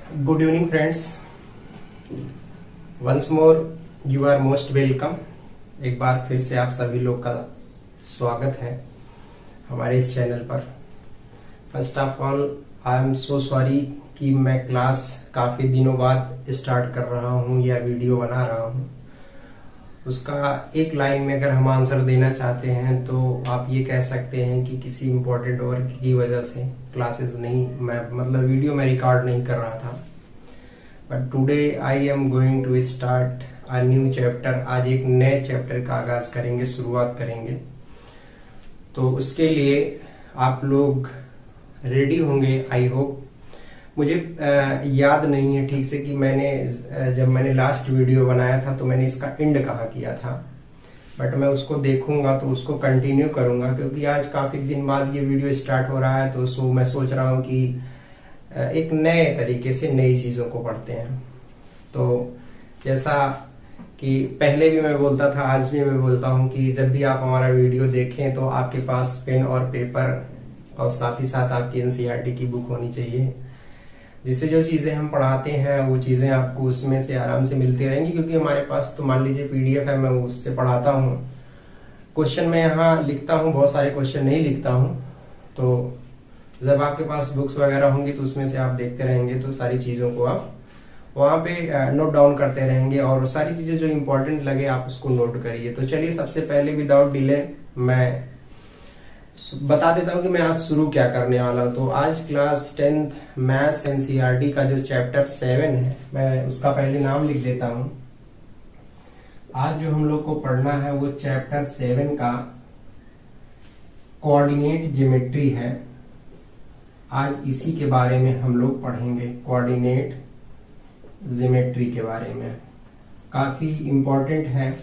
Good evening friends, once more you are most welcome. एक बार फिर से आप सभी लोग का स्वागत है हमारे इस चैनल पर। First of all I am so sorry कि मैं क्लास काफ़ी दिनों बाद स्टार्ट कर रहा हूँ या वीडियो बना रहा हूँ। उसका एक लाइन में अगर हम आंसर देना चाहते हैं तो आप ये कह सकते हैं कि किसी इम्पोर्टेंट वर्क की वजह से क्लासेस नहीं, मैं वीडियो में रिकॉर्ड नहीं कर रहा था। But today I am going to start a new chapter. आज एक नए चैप्टर का आगाज करेंगे, शुरुआत करेंगे। तो उसके लिए आप लोग रेडी होंगे आई होप। मुझे याद नहीं है ठीक से कि जब मैंने लास्ट वीडियो बनाया था तो मैंने इसका एंड कहाँ किया था, बट मैं उसको देखूंगा तो उसको कंटिन्यू करूंगा, क्योंकि आज काफी दिन बाद ये वीडियो स्टार्ट हो रहा है। तो मैं सोच रहा हूँ कि एक नए तरीके से नई चीजों को पढ़ते हैं। तो जैसा कि पहले भी मैं बोलता था, आज भी मैं बोलता हूँ कि जब भी आप हमारा वीडियो देखें तो आपके पास पेन और पेपर और साथ ही साथ आपकी एनसीईआरटी की बुक होनी चाहिए, जिससे जो चीजें हम पढ़ाते हैं वो चीजें आपको उसमें से आराम से मिलती रहेंगी। क्योंकि हमारे पास तो मान लीजिए पीडीएफ है, मैं उससे पढ़ाता हूँ। क्वेश्चन मैं यहाँ लिखता हूँ, बहुत सारे क्वेश्चन नहीं लिखता हूँ। तो जब आपके पास बुक्स वगैरह होंगी तो उसमें से आप देखते रहेंगे, तो सारी चीजों को आप वहाँ पे नोट डाउन करते रहेंगे और सारी चीजें जो इम्पोर्टेंट लगे आप उसको नोट करिए। तो चलिए सबसे पहले विदाउट डिले मैं बता देता हूँ कि मैं आज शुरू क्या करने वाला हूँ। तो आज क्लास 10th मैथ्स एनसीईआरटी का जो चैप्टर 7 है, मैं उसका पहले नाम लिख देता हूँ। आज जो हम लोग को पढ़ना है वो चैप्टर 7 का कोऑर्डिनेट ज्योमेट्री है। आज इसी के बारे में हम लोग पढ़ेंगे, कोऑर्डिनेट ज्योमेट्री के बारे में। काफी इम्पोर्टेंट है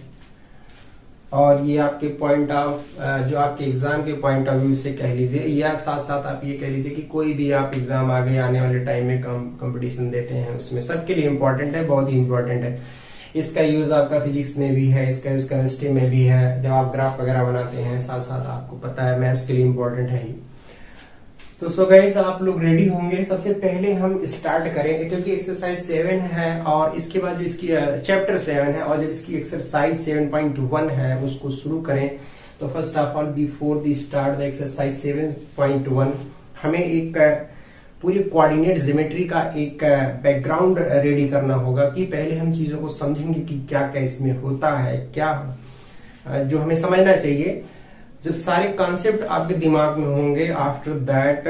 और ये आपके पॉइंट ऑफ जो आपके एग्जाम के पॉइंट ऑफ व्यू से कह लीजिए, या साथ साथ आप ये कह लीजिए कि कोई भी आप एग्जाम आगे आने वाले टाइम में कंपटीशन देते हैं उसमें सबके लिए इम्पोर्टेंट है, बहुत ही इम्पोर्टेंट है। इसका यूज आपका फिजिक्स में भी है, इसका यूज केमिस्ट्री में भी है। जब आप ग्राफ वगैरह बनाते हैं साथ साथ आपको पता है मैथ्स के लिए इम्पोर्टेंट है ही। तो सो गाइस आप लोग रेडी होंगे। सबसे पहले हम स्टार्ट करेंगे, क्योंकि एक्सरसाइज 7 है और इसके बाद जो इसकी चैप्टर 7 है और जब इसकी एक्सरसाइज 7.1 है उसको शुरू करें। तो first of all before the start the exercise 7.1 हमें एक पूरी कोऑर्डिनेट ज्योमेट्री का एक बैकग्राउंड रेडी करना होगा कि पहले हम चीजों को समझेंगे कि क्या क्या इसमें होता है, क्या जो हमें समझना चाहिए। जब सारे कॉन्सेप्ट आपके दिमाग में होंगे, आफ्टर दैट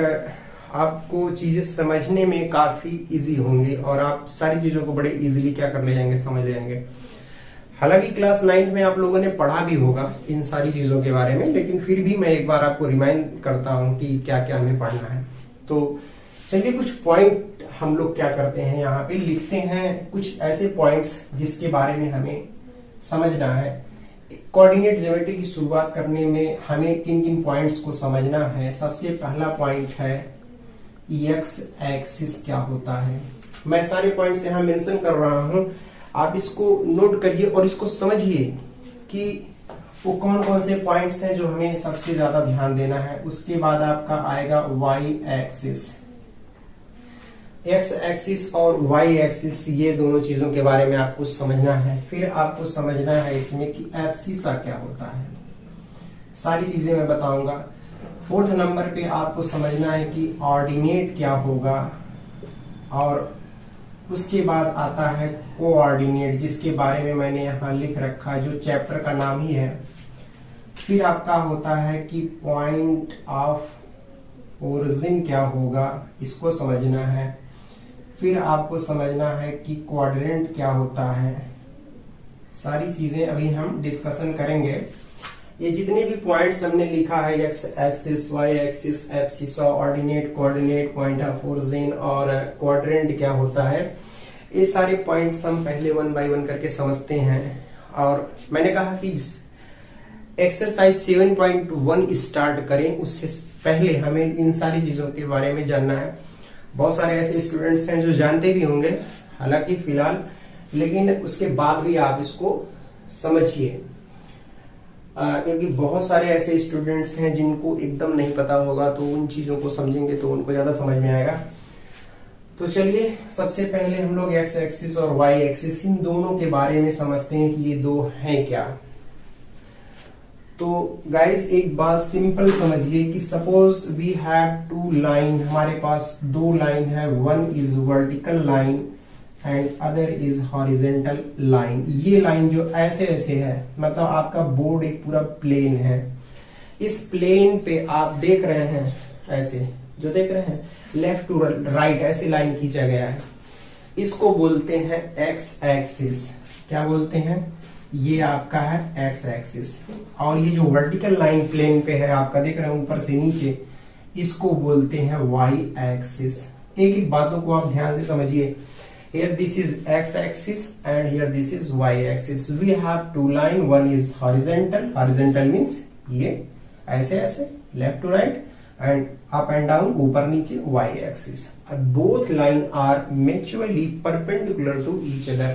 आपको चीजें समझने में काफी इजी होंगी और आप सारी चीजों को बड़े इजीली क्या कर ले जाएंगे, समझ ले जाएंगे। हालांकि क्लास 9 में आप लोगों ने पढ़ा भी होगा इन सारी चीजों के बारे में, लेकिन फिर भी मैं एक बार आपको रिमाइंड करता हूं कि क्या क्या हमें पढ़ना है। तो चलिए कुछ पॉइंट हम लोग क्या करते हैं, यहाँ पे लिखते हैं कुछ ऐसे पॉइंट्स जिसके बारे में हमें समझना है। कोऑर्डिनेट ज्योमेट्री की शुरुआत करने में हमें किन किन पॉइंट्स को समझना है। सबसे पहला पॉइंट है एक्स एक्सिस क्या होता है। मैं सारे पॉइंट्स यहाँ मेंशन कर रहा हूं, आप इसको नोट करिए और इसको समझिए कि वो कौन कौन से पॉइंट्स हैं जो हमें सबसे ज्यादा ध्यान देना है। उसके बाद आपका आएगा वाई एक्सिस। एक्स एक्सिस और वाई एक्सिस, ये दोनों चीजों के बारे में आपको समझना है। फिर आपको समझना है इसमें कि एब्सिसा क्या होता है, सारी चीजें मैं बताऊंगा। 4th नंबर पे आपको समझना है कि ऑर्डिनेट क्या होगा और उसके बाद आता है कोऑर्डिनेट, जिसके बारे में मैंने यहाँ लिख रखा जो चैप्टर का नाम ही है। फिर आपका होता है कि पॉइंट ऑफ ओरिजिन क्या होगा, इसको समझना है। फिर आपको समझना है कि क्वाड्रेंट क्या होता है। सारी चीजें अभी हम डिस्कशन करेंगे। ये जितने भी पॉइंट्स हमने लिखा है, x axis, y axis, abscissa, ordinate, coordinate, point of origin और क्वाड्रेंट क्या होता है, ये सारे पॉइंट्स हम पहले 1 बाय 1 करके समझते हैं। और मैंने कहा कि एक्सरसाइज 7.1 स्टार्ट करें उससे पहले हमें इन सारी चीजों के बारे में जानना है। बहुत सारे ऐसे स्टूडेंट्स हैं जो जानते भी होंगे हालांकि फिलहाल, लेकिन उसके बाद भी आप इसको समझिए, क्योंकि बहुत सारे ऐसे स्टूडेंट्स हैं जिनको एकदम नहीं पता होगा, तो उन चीजों को समझेंगे तो उनको ज्यादा समझ में आएगा। तो चलिए सबसे पहले हम लोग एक्स एक्सिस और वाई एक्सिस इन दोनों के बारे में समझते हैं कि ये दो हैं क्या। तो गाइस एक बात सिंपल समझिए कि suppose we have two line, हमारे पास दो लाइन है, one is vertical line and other is horizontal line. ये लाइन जो ऐसे ऐसे है, मतलब आपका बोर्ड एक पूरा प्लेन है, इस प्लेन पे आप देख रहे हैं ऐसे, जो देख रहे हैं लेफ्ट टू राइट ऐसे लाइन खींचा गया है, इसको बोलते हैं एक्स एक्सिस। क्या बोलते हैं? ये आपका है एक्स एक्सिस। और ये जो वर्टिकल लाइन प्लेन पे है आपका, देख रहे हैं ऊपर से नीचे, इसको बोलते हैं वाई एक्सिस। एक एक बातों को आप ध्यान से समझिए। Here this is x axis and here this is y axis. We have two line, one is horizontal. Horizontal means ये ऐसे ऐसे left to right and up and down, ऊपर नीचे y axis. Both line are mutually perpendicular to each other.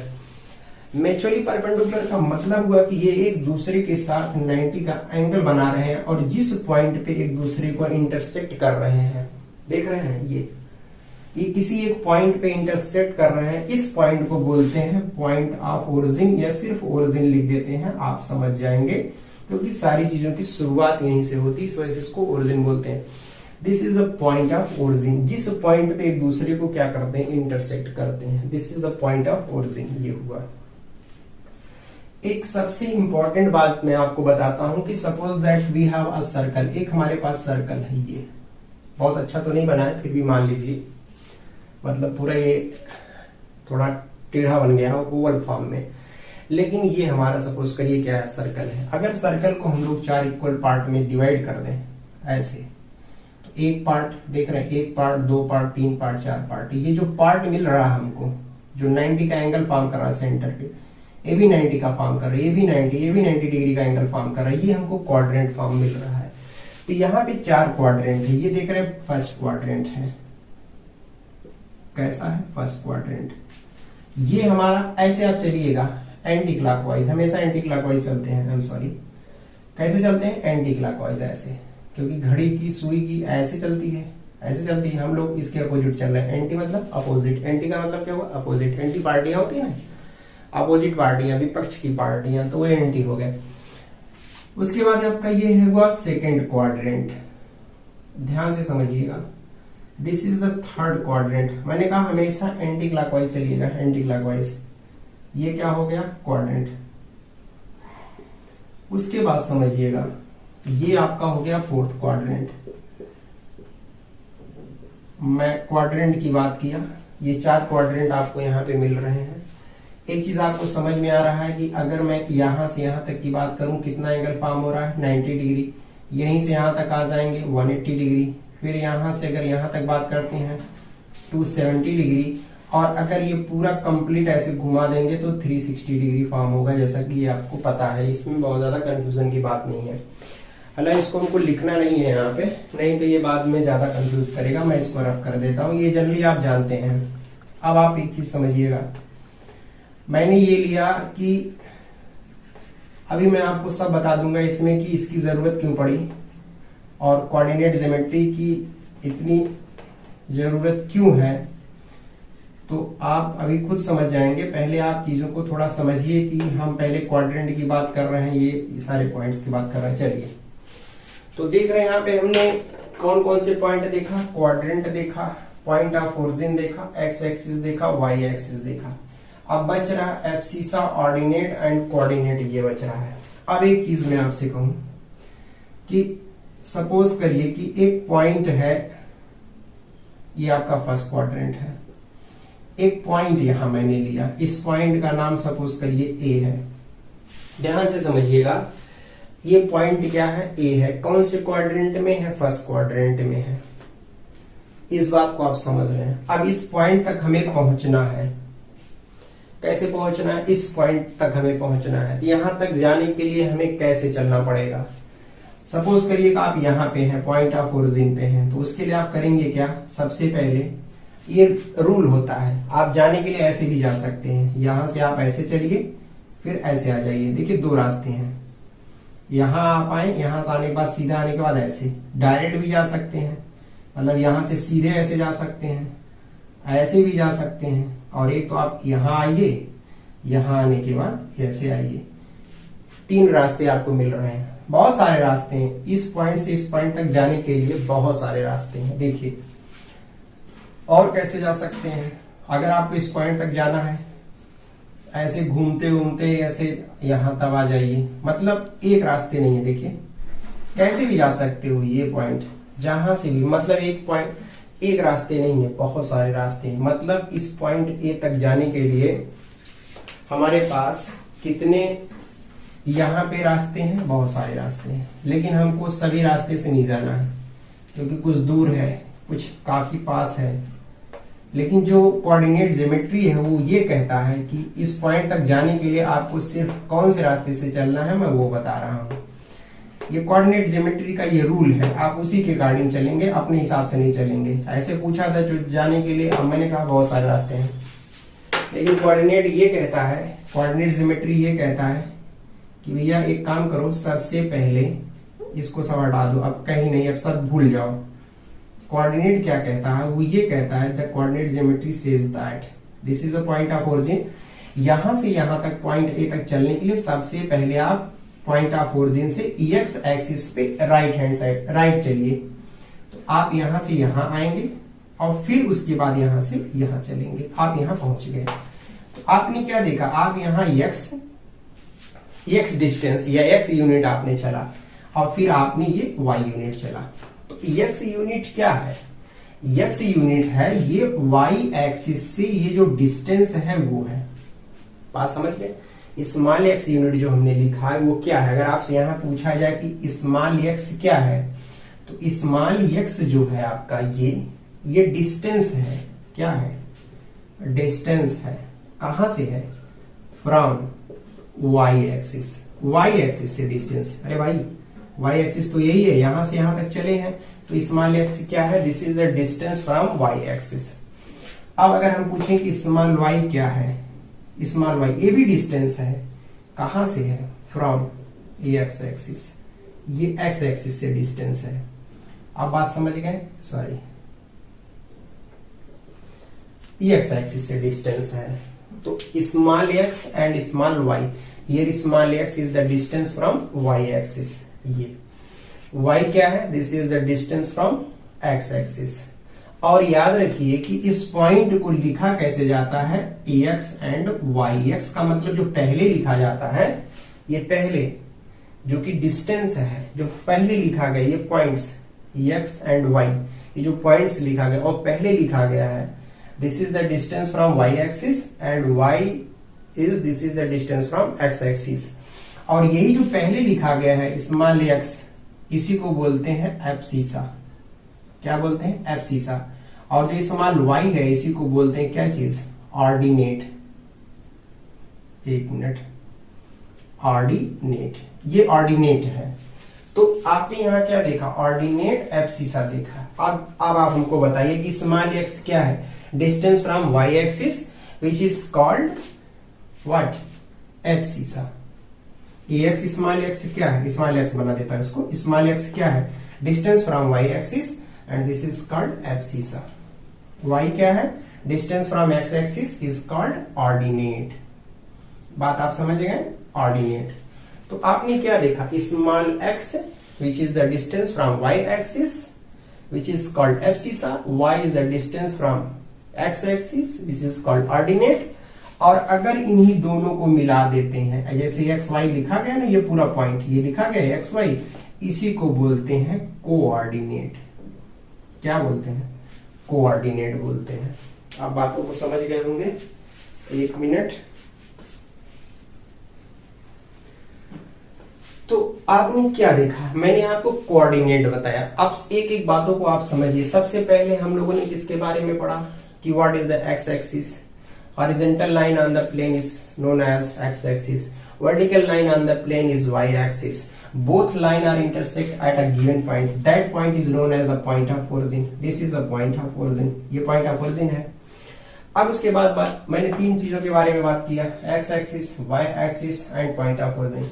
Mutually perpendicular का मतलब हुआ कि ये एक दूसरे के साथ 90 का एंगल बना रहे हैं और जिस पॉइंट पे एक दूसरे को इंटरसेक्ट कर रहे हैं, देख रहे हैं ये किसी एक पॉइंट पे इंटरसेक्ट कर रहे हैं, इस पॉइंट को बोलते हैं पॉइंट ऑफ ओरिजिन, या सिर्फ ओरिजिन लिख देते हैं, आप समझ जाएंगे क्योंकि सारी चीजों की शुरुआत यहीं से होती है, इस वजह से इसको ओरिजिन बोलते हैं। This is a point of origin, जिस पॉइंट पे एक दूसरे को क्या करते हैं, इंटरसेक्ट करते हैं, this is a point of origin. ये हुआ। एक सबसे इंपॉर्टेंट बात मैं आपको बताता हूं कि suppose that we have a circle, एक हमारे पास सर्कल है, ये बहुत अच्छा तो नहीं बना है, फिर भी मान लीजिए, मतलब पूरा ये थोड़ा टेढ़ा बन गया ओवल फॉर्म में, लेकिन ये हमारा सपोज करिए क्या है, सर्कल है। अगर सर्कल को हम लोग 4 इक्वल पार्ट में डिवाइड कर दें ऐसे, तो एक पार्ट देख रहे हैं, एक पार्ट, 2 पार्ट, 3 पार्ट, 4 पार्ट, ये जो पार्ट मिल रहा है हमको, जो 90 का एंगल फॉर्म कर रहा है सेंटर पे, ये भी 90 का फॉर्म कर रहा है, ये भी 90 डिग्री का एंगल फॉर्म कर रहा है, ये हमको क्वाड्रेंट फॉर्म मिल रहा है। तो यहाँ पे 4 क्वाड्रेंट है, ये देख रहे हैं फर्स्ट क्वाड्रेंट है, कैसा है, फर्स्ट क्वाड्रेंट। ये हमारा, ऐसे आप चलिएगा एंटी क्लॉकवाइज, हमेशा एंटी क्लॉकवाइज चलते हैं, आई एम सॉरी, कैसे चलते हैं, एंटी क्लॉकवाइज ऐसे, क्योंकि घड़ी की सुई की ऐसे चलती है, ऐसे चलती है, हम लोग इसके अपोजिट चल रहे हैं। एंटी मतलब अपोजिट, एंटी का मतलब क्या हुआ, अपोजिट। एंटी पार्टियां होती है ना, अपोजिट पार्टियां, विपक्ष की पार्टियां, तो वो एंटी हो गए। उसके बाद आपका ये है हुआ सेकेंड क्वाड्रेंट, ध्यान से समझिएगा, this is the third quadrant. मैंने कहा हमेशा एंटी क्लॉकवाइज चलिएगा, एंटी क्लॉकवाइज। ये क्या हो गया, क्वाड्रेंट। उसके बाद समझिएगा, ये आपका हो गया फोर्थ क्वाड्रेंट। मैं क्वाड्रेंट की बात किया, ये 4 क्वाड्रेंट आपको यहाँ पे मिल रहे हैं। एक चीज आपको समझ में आ रहा है कि अगर मैं यहां से यहां तक की बात करूं, कितना एंगल फॉर्म हो रहा है, 90 डिग्री। यहीं से यहां तक आ जाएंगे 180 डिग्री, फिर यहां से अगर यहां तक बात करते हैं 270 डिग्री, और अगर ये पूरा कंप्लीट ऐसे घुमा देंगे तो 360 डिग्री फॉर्म होगा, जैसा कि ये आपको पता है, इसमें बहुत ज्यादा कंफ्यूजन की बात नहीं है। हालांकि इसको हमको लिखना नहीं है यहाँ पे, नहीं तो ये बाद में ज्यादा कंफ्यूज करेगा, मैं इसको रफ कर देता हूँ, ये जनरली आप जानते हैं। अब आप एक चीज समझिएगा, मैंने ये लिया कि अभी मैं आपको सब बता दूंगा इसमें कि इसकी जरूरत क्यों पड़ी और कोऑर्डिनेट ज्योमेट्री की इतनी जरूरत क्यों है, तो आप अभी खुद समझ जाएंगे। पहले आप चीजों को थोड़ा समझिए कि हम पहले क्वाड्रेंट की बात कर रहे हैं, ये सारे पॉइंट्स की बात कर रहे हैं। चलिए, तो देख रहे हैं यहाँ पे हमने कौन कौन से पॉइंट देखा, क्वाड्रेंट देखा, पॉइंट ऑफ ओरिजिन देखा, एक्स एक्सिस देखा, वाई एक्सिस देखा। अब बच रहा एब्सिसा, ऑर्डिनेट एंड कोऑर्डिनेट, ये बच रहा है। अब एक चीज मैं आपसे कहूं कि सपोज करिए कि एक पॉइंट है, ये आपका फर्स्ट क्वाड्रेंट है, एक पॉइंट यहां मैंने लिया, इस पॉइंट का नाम सपोज करिए ए है। ध्यान से समझिएगा, ये पॉइंट क्या है, ए है। कौन से क्वाड्रेंट में है, फर्स्ट क्वाड्रेंट में है। इस बात को आप समझ रहे हैं। अब इस पॉइंट तक हमें पहुंचना है, कैसे पहुंचना है, इस पॉइंट तक हमें पहुंचना है। यहां तक जाने के लिए हमें कैसे चलना पड़ेगा। सपोज करिए आप यहां पे हैं, पॉइंट ऑफ ओरिजिन पे हैं, तो उसके लिए आप करेंगे क्या, सबसे पहले ये रूल होता है, आप जाने के लिए ऐसे भी जा सकते हैं, यहां से आप ऐसे चलिए फिर ऐसे आ जाइए। देखिए 2 रास्ते हैं, यहां आप आए, यहां से आने के बाद सीधा आने के बाद ऐसे डायरेक्ट भी जा सकते हैं, मतलब यहां से सीधे ऐसे जा सकते हैं, ऐसे भी जा सकते हैं, और एक तो आप यहां आइए, यहां आने के बाद ऐसे आइए। 3 रास्ते आपको मिल रहे हैं, बहुत सारे रास्ते हैं। इस पॉइंट से इस पॉइंट तक जाने के लिए बहुत सारे रास्ते हैं। देखिए और कैसे जा सकते हैं, अगर आपको इस पॉइंट तक जाना है, ऐसे घूमते घूमते ऐसे यहां तक आ जाइए, मतलब एक रास्ते नहीं है। देखिए कैसे भी जा सकते हो, ये पॉइंट जहां से भी, मतलब एक पॉइंट, एक रास्ते नहीं है, बहुत सारे रास्ते हैं। मतलब इस पॉइंट ए तक जाने के लिए हमारे पास कितने यहाँ पे रास्ते हैं, बहुत सारे रास्ते हैं। लेकिन हमको सभी रास्ते से नहीं जाना है, क्योंकि कुछ दूर है, कुछ काफी पास है। लेकिन जो कोऑर्डिनेट ज्योमेट्री है वो ये कहता है कि इस पॉइंट तक जाने के लिए आपको सिर्फ कौन से रास्ते से चलना है, मैं वो बता रहा हूँ। ये कोऑर्डिनेट ज्योमेट्री का ये रूल है, आप उसी के अकॉर्डिंग चलेंगे, अपने हिसाब से नहीं चलेंगे। ऐसे पूछा था जो जाने के लिए, अब मैंने कहा बहुत सारे रास्ते हैं, लेकिन कोऑर्डिनेट ये कहता है, कोऑर्डिनेट ज्योमेट्री ये कहता है कि भैया एक काम करो, सबसे पहले इसको सब हटा दो, अब कहीं नहीं, अब सब भूल जाओ। कोऑर्डिनेट क्या कहता है, वो ये कहता है the coordinate geometry says that this is the point of origin. यहां से यहां तक पॉइंट ए तक चलने के लिए सबसे पहले आप पॉइंट ऑफ ओरिजिन से एक्स एक्सिस पे राइट हैंड साइड राइट चलिए। तो आप यहां से यहां आएंगे और फिर उसके बाद यहां से यहां चलेंगे, आप यहां पहुंच गए। तो आपने क्या देखा, आप यहां एक्स डिस्टेंस या एक्स यूनिट आपने चला, और फिर आपने ये वाई यूनिट चला। तो एक्स यूनिट क्या है, एक्स यूनिट है ये वाई एक्सिस से ये जो डिस्टेंस है वो है। बात समझ गए। स्मॉल एक्स यूनिट जो हमने लिखा है वो क्या है, अगर आपसे यहां पूछा जाए कि स्मॉल एक्स क्या है, तो स्मॉल एक्स जो है आपका ये डिस्टेंस है। क्या है, डिस्टेंस है। कहां से है, from y axis, y axis से डिस्टेंस। अरे भाई वाई एक्सिस तो यही है, यहां से यहां तक चले हैं, तो स्मॉल एक्स क्या है, this is the distance from y axis. अब अगर हम पूछें कि स्मॉल वाई क्या है, स्मॉल वाई ये भी डिस्टेंस है। कहां से है, फ्रॉम एक्स एक्सिस, ये एक्स एक्सिस से डिस्टेंस है। अब बात समझ गए, सॉरी एक्स एक्सिस से डिस्टेंस है। तो small x and small y, here small x is the distance from y axis, ये वाई क्या है, this is the distance from x axis. और याद रखिए कि इस पॉइंट को लिखा कैसे जाता है, एक्स एंड वाई। एक्स का मतलब जो पहले लिखा जाता है, ये पहले जो कि डिस्टेंस है, जो पहले लिखा गया, ये पॉइंट्स एक्स एंड वाई, ये जो पॉइंट्स लिखा गया और पहले लिखा गया है, this is the distance from y axis and Y is this is the distance from x axis. और यही जो पहले लिखा गया है स्मॉल एक्स, इसी को बोलते हैं एब्सिसा। क्या बोलते हैं, एब्सिसा। और जो स्मॉल वाई है इसी को बोलते हैं क्या चीज, ऑर्डिनेट। एक मिनट, ऑर्डिनेट, ये ऑर्डिनेट है। तो आपने यहां क्या देखा, ऑर्डिनेट एब्सिसा देखा। अब आप हमको बताइए कि स्मॉल एक्स क्या है, distance from y axis which is called what, abscissa. ये एक्स स्मॉल एक्स क्या है, स्मॉल एक्स बना देता है इसको, स्मॉल एक्स क्या है, distance from y axis and this is called abscissa. Y क्या है, distance from x axis is called ordinate. बात आप समझ गए, ऑर्डिनेट। तो आपने क्या देखा, small x which is the distance from y axis which is called abscissa, y is the distance from x axis which is called ordinate. और अगर इन्हीं दोनों को मिला देते हैं, जैसे एक्स वाई लिखा गया ना, ये पूरा पॉइंट ये लिखा गया एक्स वाई, इसी को बोलते हैं कोऑर्डिनेट। क्या बोलते हैं, कोऑर्डिनेट बोलते हैं। आप बातों को समझ गए होंगे, एक मिनट। तो आपने क्या देखा, मैंने आपको कोऑर्डिनेट बताया। अब एक एक बातों को आप समझिए। सबसे पहले हम लोगों ने किसके बारे में पढ़ा कि what is the x axis. Horizontal line on the plane is known as x-axis. Vertical line on the plane is y-axis. Both line are intersect at a given point. That point is known as the point of origin. This is the point of origin. ये point of origin है। अब उसके बाद मैंने 3 चीजों के बारे में बात किया, x-axis, y-axis and point of origin.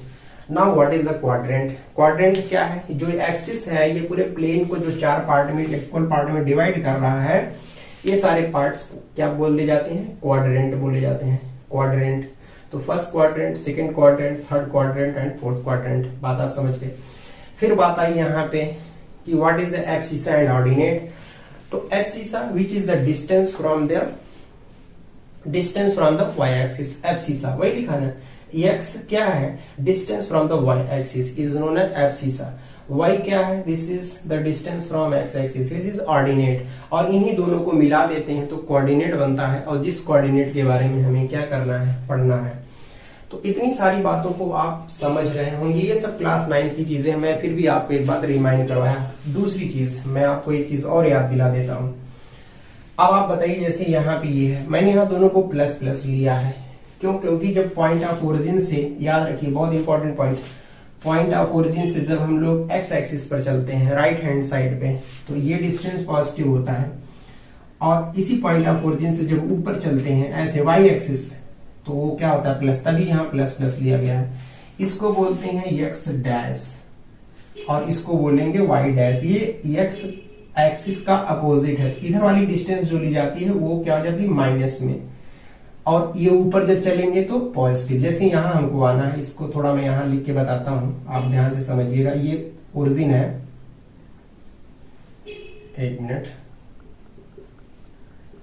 Now what is the quadrant? Quadrant क्या है, जो एक्सिस है ये पूरे प्लेन को जो 4 पार्ट में, इक्वल पार्ट में डिवाइड कर रहा है, ये सारे पार्ट्स क्या बोले जाते हैं, क्वाड्रेंट बोले जाते हैं, क्वाड्रेंट। तो first quadrant, second quadrant, third quadrant and fourth quadrant, बात आप समझ गए। फिर बात आई यहाँ पे कि what is the abscissa and ordinate. तो abscissa which is the distance from the Y axis, abscissa वही लिखा ना, एक्स क्या है, distance from the Y axis is known as abscissa. y क्या है, this is the distance from x axis, this is ordinate. और इन्हीं दोनों को मिला देते हैं तो कोऑर्डिनेट बनता है, और जिस कोऑर्डिनेट के बारे में हमें क्या करना है, पढ़ना है। तो इतनी सारी बातों को आप समझ रहे होंगे, ये सब क्लास 9 की चीजें। मैं फिर भी आपको एक बात रिमाइंड करवाया। दूसरी चीज मैं आपको एक चीज और याद दिला देता हूं। अब आप बताइए, जैसे यहाँ पे ये है, मैंने यहाँ दोनों को प्लस प्लस लिया है, क्यों? क्योंकि जब पॉइंट ऑफ ओरिजिन से, याद रखिए बहुत इंपॉर्टेंट पॉइंट ऑफ ओरिजिन से जब हम लोग एक्स एक्सिस पर चलते हैं राइट हैंड साइड पे, तो ये डिस्टेंस पॉजिटिव होता है। और इसी पॉइंट ऑफ ओरिजिन से जब ऊपर चलते हैं ऐसे वाई एक्सिस, तो वो क्या होता है, प्लस, तभी यहाँ प्लस प्लस लिया गया है। इसको बोलते हैं एक्स डैश और इसको बोलेंगे वाई डैश। ये एक्स एक्सिस का अपोजिट है। इधर वाली डिस्टेंस जो ली जाती है वो क्या हो जाती है, माइनस में, और ये ऊपर जब चलेंगे तो पॉजिटिव। जैसे यहाँ हमको आना है, इसको थोड़ा मैं यहाँ लिख के बताता हूं, आप ध्यान से समझिएगा। ये ओरिजिन है, एक मिनट,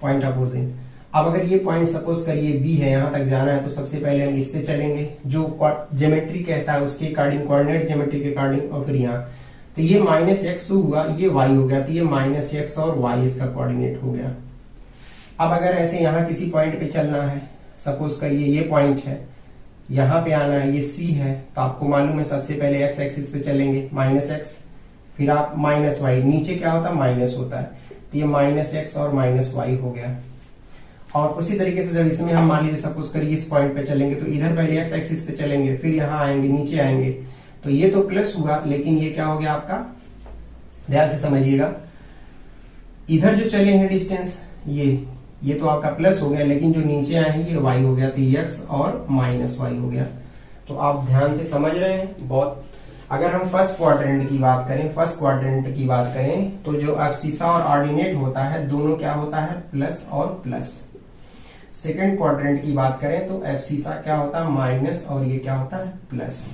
पॉइंट ऑफ ओरिजिन। अब अगर ये पॉइंट सपोज करिए बी है, यहां तक जाना है, तो सबसे पहले हम इस पे चलेंगे जो ज्योमेट्री कहता है उसके अकॉर्डिंग, कोऑर्डिनेट ज्योमेट्री के अकॉर्डिंग, और फिर यहाँ तो ये माइनस एक्स हुआ, ये वाई हो गया, तो ये माइनस एक्स और वाई इसका कोऑर्डिनेट हो गया। अब अगर ऐसे यहाँ किसी पॉइंट पे चलना है, सपोज करिए ये पॉइंट है, यहाँ पे आना है, ये सी है, तो आपको मालूम है सबसे पहले एक्स एक्सिस पे चलेंगे, माइनस एक्स, फिर आप माइनस वाई, नीचे क्या होता है, माइनस होता है, तो ये माइनस एक्स और माइनस वाई हो गया। और उसी तरीके से जब इसमें हम मान लीजिए सपोज करिए इस पॉइंट पे चलेंगे, तो इधर पहले एक्स एक्सिस पे चलेंगे, फिर यहाँ आएंगे, नीचे आएंगे, तो ये तो प्लस हुआ, लेकिन ये क्या हो गया आपका, ध्यान से समझिएगा, इधर जो चले हैं डिस्टेंस ये तो आपका प्लस हो गया, लेकिन जो नीचे आए हैं ये वाई हो गया, तो एक्स और माइनस वाई हो गया। तो आप ध्यान से समझ रहे हैं बहुत। अगर हम फर्स्ट क्वाड्रेंट की बात करें, तो जो एब्सिसा और ऑर्डिनेट होता है दोनों क्या होता है, प्लस और प्लस। सेकंड क्वाड्रेंट की बात करें तो एब्सिसा क्या होता है, माइनस, और ये क्या होता है, प्लस।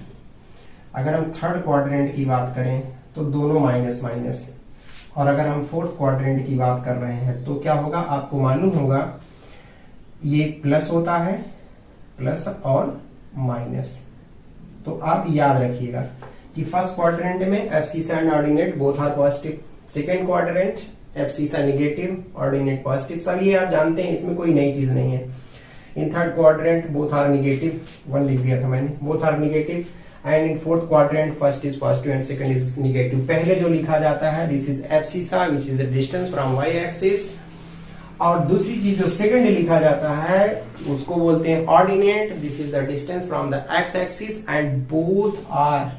अगर हम थर्ड क्वाड्रेंट की बात करें तो दोनों माइनस माइनस, और अगर हम फोर्थ क्वाड्रेंट की बात कर रहे हैं तो क्या होगा, आपको मालूम होगा ये प्लस होता है, प्लस और माइनस। तो आप याद रखिएगा कि फर्स्ट क्वाड्रेंट में abscissa and ordinate both are positive, second quadrant abscissa negative, ordinate positive, सब ये आप जानते हैं, इसमें कोई नई चीज नहीं है। In third quadrant both are negative, one लिख दिया था मैंने, both are negative, and in fourth quadrant first is positive and second is negative. पहले जो लिखा जाता है this is abscissa which is the distance from y axis, और दूसरी चीज जो सेकंड लिखा जाता है उसको बोलते हैं ordinate, this is the distance from the x axis, and both are,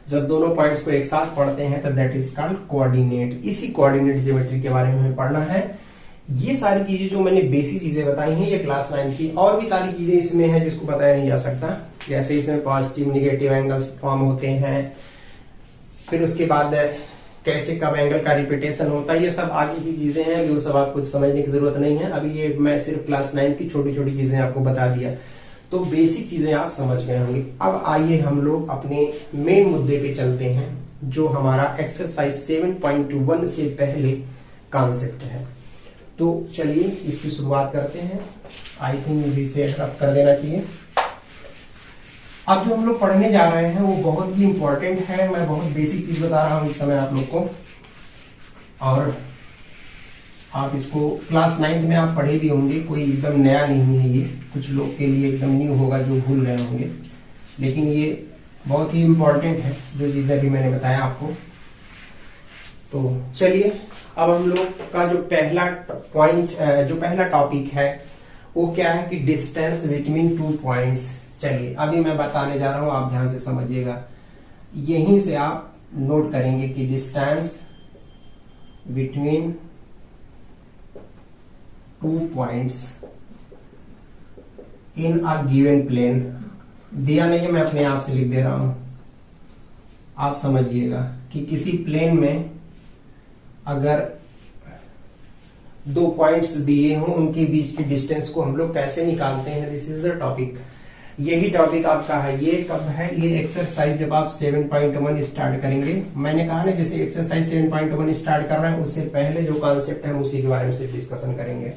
जब दोनों पॉइंट्स को एक साथ पढ़ते हैं तो दैट इज कॉल्ड कोऑर्डिनेट। इसी कोऑर्डिनेट ज्योमेट्री के बारे में हमें पढ़ना है। ये सारी चीजें जो मैंने बेसिक चीजें बताई हैं ये क्लास 9 की, और भी सारी चीजें इसमें हैं जिसको बताया नहीं जा सकता, जैसे इसमें पॉजिटिव निगेटिव एंगल्स फॉर्म होते हैं, फिर उसके बाद कैसे कब एंगल का रिपीटेशन होता है, ये सब आगे की चीजें हैं, वो सब आपको समझने की जरूरत नहीं है। अभी ये मैं सिर्फ क्लास 9 की छोटी छोटी चीजें आपको बता दिया, तो बेसिक चीजें आप समझ गए होंगे। अब आइए हम लोग अपने मेन मुद्दे पे चलते हैं, जो हमारा एक्सरसाइज 7.1 से पहले कॉन्सेप्ट है। तो चलिए इसकी शुरुआत करते हैं। आई थिंक इसे रब कर देना चाहिए। अब जो हम लोग पढ़ने जा रहे हैं वो बहुत ही इंपॉर्टेंट है, मैं बहुत बेसिक चीज बता रहा हूं इस समय आप लोग को, और आप इसको क्लास 9 में आप पढ़े भी होंगे, कोई एकदम नया नहीं है, ये कुछ लोग के लिए एकदम न्यू होगा जो भूल गए होंगे, लेकिन ये बहुत ही इंपॉर्टेंट है जो चीजें अभी मैंने बताया आपको। तो चलिए अब हम लोग का जो पहला पॉइंट, जो पहला टॉपिक है वो क्या है कि डिस्टेंस बिटवीन टू पॉइंट्स। चलिए अभी मैं बताने जा रहा हूं, आप ध्यान से समझिएगा, यहीं से आप नोट करेंगे कि distance between two points in a given plane, दिया नहीं है, मैं अपने आप से लिख दे रहा हूं, आप समझिएगा कि किसी प्लेन में अगर दो पॉइंट्स दिए हों उनके बीच की डिस्टेंस को हम लोग कैसे निकालते हैं, दिस इज द टॉपिक। यही टॉपिक आपका है। ये कब है, ये एक्सरसाइज जब आप 7.1 स्टार्ट करेंगे। मैंने कहा ना जैसे एक्सरसाइज 7.1 स्टार्ट कर रहे हैं उससे पहले जो कॉन्सेप्ट है हम उसी के बारे में सिर्फ डिस्कशन करेंगे।